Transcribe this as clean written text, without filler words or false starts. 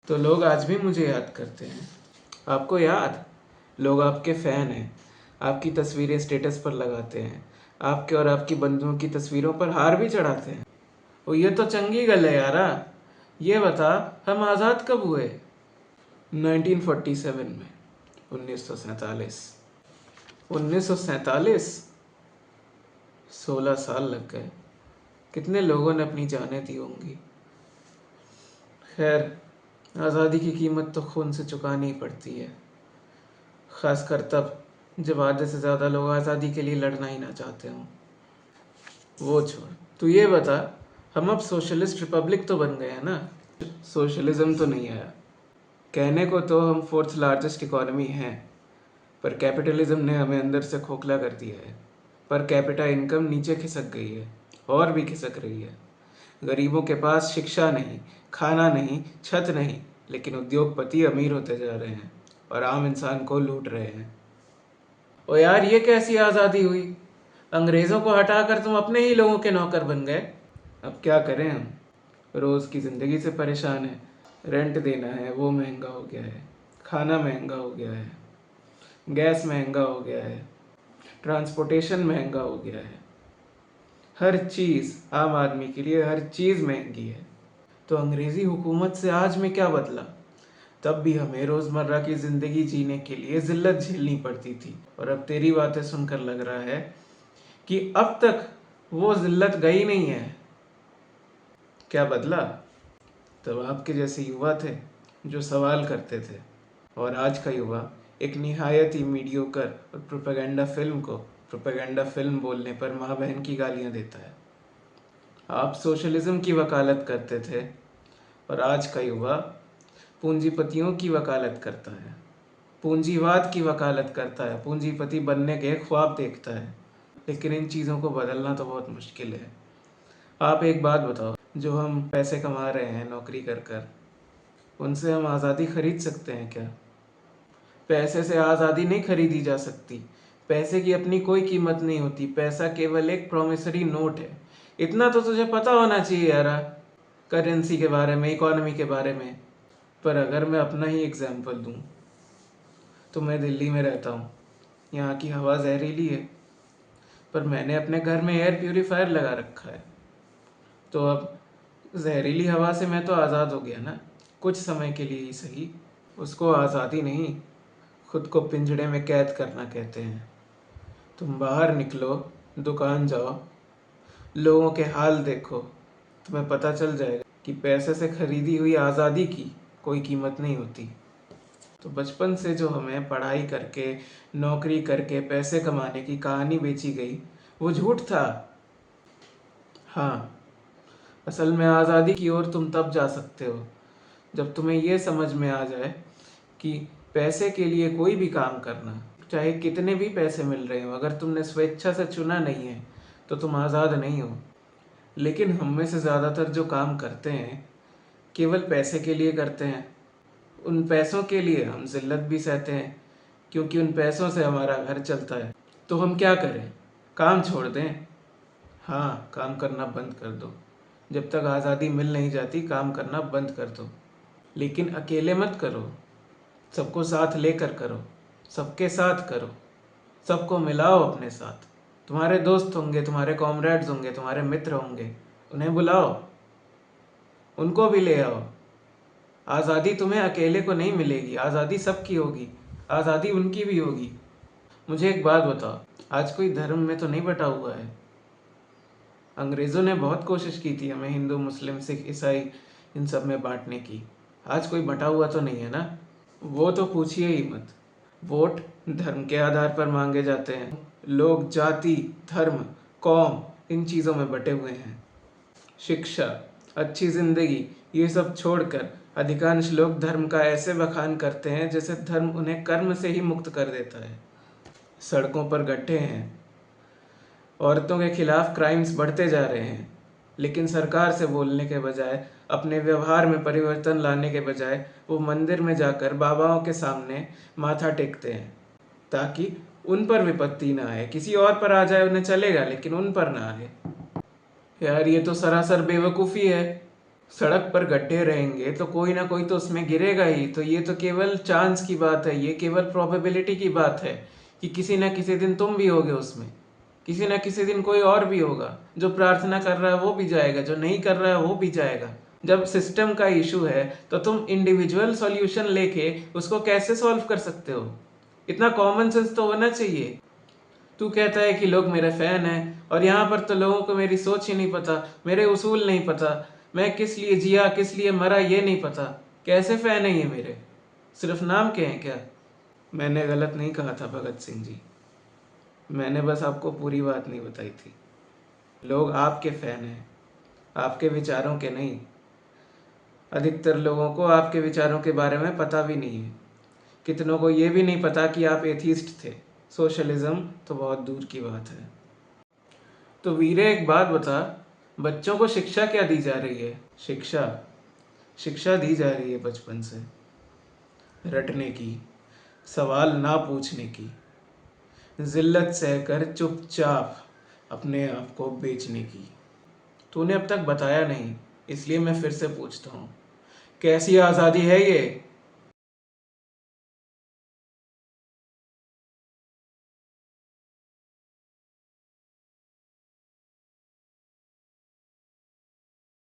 तो लोग आज भी मुझे याद करते हैं। आपको याद? लोग आपके फ़ैन हैं, आपकी तस्वीरें स्टेटस पर लगाते हैं, आपके और आपकी बंधुओं की तस्वीरों पर हार भी चढ़ाते हैं। ओ ये तो चंगी गल है यारा। ये बता, हम आज़ाद कब हुए? 1947 में। 1947। 1947। 16 साल लग गए। कितने लोगों ने अपनी जानें दी होंगी। खैर, आज़ादी की कीमत तो खून से चुकानी ही पड़ती है, ख़ासकर तब जब आधे से ज़्यादा लोग आज़ादी के लिए लड़ना ही ना चाहते हों। वो छोड़, तू ये बता, हम अब सोशलिस्ट रिपब्लिक तो बन गए हैं ना? सोशलिज्म तो नहीं आया। कहने को तो हम फोर्थ लार्जेस्ट इकॉनमी हैं, पर कैपिटलिज्म ने हमें अंदर से खोखला कर दिया है। पर कैपिटा इनकम नीचे खिसक गई है, और भी खिसक रही है। गरीबों के पास शिक्षा नहीं, खाना नहीं, छत नहीं, लेकिन उद्योगपति अमीर होते जा रहे हैं और आम इंसान को लूट रहे हैं। ओ यार, ये कैसी आज़ादी हुई? अंग्रेज़ों को हटाकर तुम अपने ही लोगों के नौकर बन गए। अब क्या करें हम? रोज़ की ज़िंदगी से परेशान हैं। रेंट देना है, वो महंगा हो गया है। खाना महंगा हो गया है। गैस महंगा हो गया है। ट्रांसपोर्टेशन महंगा हो गया है। हर चीज़, आम आदमी के लिए हर चीज़ महंगी है। तो अंग्रेज़ी हुकूमत से आज में क्या बदला? तब भी हमें रोज़मर्रा की ज़िंदगी जीने के लिए ज़िल्लत झेलनी पड़ती थी, और अब तेरी बातें सुनकर लग रहा है कि अब तक वो ज़िल्लत गई नहीं है। क्या बदला? तब आपके जैसे युवा थे जो सवाल करते थे, और आज का युवा एक निहायत ही मीडियोकर और प्रोपेगेंडा फिल्म को प्रोपेगेंडा फिल्म बोलने पर माँ बहन की गालियाँ देता है। आप सोशलिज्म की वकालत करते थे, और आज का युवा पूंजीपतियों की वकालत करता है, पूंजीवाद की वकालत करता है, पूंजीपति बनने के ख्वाब देखता है। लेकिन इन चीज़ों को बदलना तो बहुत मुश्किल है। आप एक बात बताओ, जो हम पैसे कमा रहे हैं नौकरी कर कर, उनसे हम आज़ादी खरीद सकते हैं क्या? पैसे से आज़ादी नहीं खरीदी जा सकती। पैसे की अपनी कोई कीमत नहीं होती। पैसा केवल एक प्रोमिसरी नोट है। इतना तो तुझे पता होना चाहिए यारा, करेंसी के बारे में, इकोनॉमी के बारे में। पर अगर मैं अपना ही एग्जाम्पल दूं, तो मैं दिल्ली में रहता हूँ। यहाँ की हवा जहरीली है, पर मैंने अपने घर में एयर प्यूरीफायर लगा रखा है। तो अब जहरीली हवा से मैं तो आज़ाद हो गया ना, कुछ समय के लिए ही सही। उसको आज़ादी नहीं, खुद को पिंजड़े में कैद करना कहते हैं। तुम बाहर निकलो, दुकान जाओ, लोगों के हाल देखो, तुम्हें पता चल जाएगा कि पैसे से खरीदी हुई आज़ादी की कोई कीमत नहीं होती। तो बचपन से जो हमें पढ़ाई करके, नौकरी करके पैसे कमाने की कहानी बेची गई, वो झूठ था। हाँ, असल में आज़ादी की ओर तुम तब जा सकते हो जब तुम्हें ये समझ में आ जाए कि पैसे के लिए कोई भी काम करना, चाहे कितने भी पैसे मिल रहे हो, अगर तुमने स्वेच्छा से चुना नहीं है तो तुम आज़ाद नहीं हो। लेकिन हम में से ज़्यादातर जो काम करते हैं, केवल पैसे के लिए करते हैं। उन पैसों के लिए हम ज़िल्लत भी सहते हैं, क्योंकि उन पैसों से हमारा घर चलता है। तो हम क्या करें? काम छोड़ दें? हाँ, काम करना बंद कर दो। जब तक आज़ादी मिल नहीं जाती, काम करना बंद कर दो। लेकिन अकेले मत करो, सबको साथ लेकर करो, सबके साथ करो, सबको मिलाओ अपने साथ। तुम्हारे दोस्त होंगे, तुम्हारे कॉमरेड्स होंगे, तुम्हारे मित्र होंगे, उन्हें बुलाओ, उनको भी ले आओ। आज़ादी तुम्हें अकेले को नहीं मिलेगी, आज़ादी सबकी होगी, आज़ादी उनकी भी होगी। मुझे एक बात बताओ, आज कोई धर्म में तो नहीं बटा हुआ है? अंग्रेज़ों ने बहुत कोशिश की थी हमें हिंदू, मुस्लिम, सिख, ईसाई इन सब में बांटने की। आज कोई बटा हुआ तो नहीं है ना? वो तो पूछिए ही मत। वोट धर्म के आधार पर मांगे जाते हैं। लोग जाति, धर्म, कौम इन चीज़ों में बटे हुए हैं। शिक्षा, अच्छी ज़िंदगी, ये सब छोड़कर अधिकांश लोग धर्म का ऐसे बखान करते हैं जैसे धर्म उन्हें कर्म से ही मुक्त कर देता है। सड़कों पर गड्ढे हैं, औरतों के खिलाफ क्राइम्स बढ़ते जा रहे हैं, लेकिन सरकार से बोलने के बजाय, अपने व्यवहार में परिवर्तन लाने के बजाय, वो मंदिर में जाकर बाबाओं के सामने माथा टेकते हैं ताकि उन पर विपत्ति ना आए। किसी और पर आ जाए उन्हें चलेगा, लेकिन उन पर ना आए। यार, ये तो सरासर बेवकूफ़ी है। सड़क पर गड्ढे रहेंगे तो कोई ना कोई तो उसमें गिरेगा ही। तो ये तो केवल चांस की बात है, ये केवल प्रोबेबिलिटी की बात है कि किसी ना किसी दिन तुम भी होगे उसमें, किसी ना किसी दिन कोई और भी होगा। जो प्रार्थना कर रहा है वो भी जाएगा, जो नहीं कर रहा है वो भी जाएगा। जब सिस्टम का इशू है तो तुम इंडिविजुअल सॉल्यूशन लेके उसको कैसे सॉल्व कर सकते हो? इतना कॉमन सेंस तो होना चाहिए। तू कहता है कि लोग मेरे फैन हैं, और यहाँ पर तो लोगों को मेरी सोच ही नहीं पता, मेरे उसूल नहीं पता, मैं किस लिए जिया किस लिए मरा ये नहीं पता। कैसे फैन है ये मेरे? सिर्फ नाम के हैं क्या? मैंने गलत नहीं कहा था भगत सिंह जी, मैंने बस आपको पूरी बात नहीं बताई थी। लोग आपके फैन हैं, आपके विचारों के नहीं। अधिकतर लोगों को आपके विचारों के बारे में पता भी नहीं है। कितनों को ये भी नहीं पता कि आप एथीस्ट थे। सोशलिज्म तो बहुत दूर की बात है। तो वीरे एक बात बता, बच्चों को शिक्षा क्या दी जा रही है? शिक्षा शिक्षा दी जा रही है बचपन से, रटने की, सवाल ना पूछने की, जिल्लत सहकर चुपचाप अपने आप को बेचने की। तूने अब तक बताया नहीं, इसलिए मैं फिर से पूछता हूँ, कैसी आज़ादी है ये?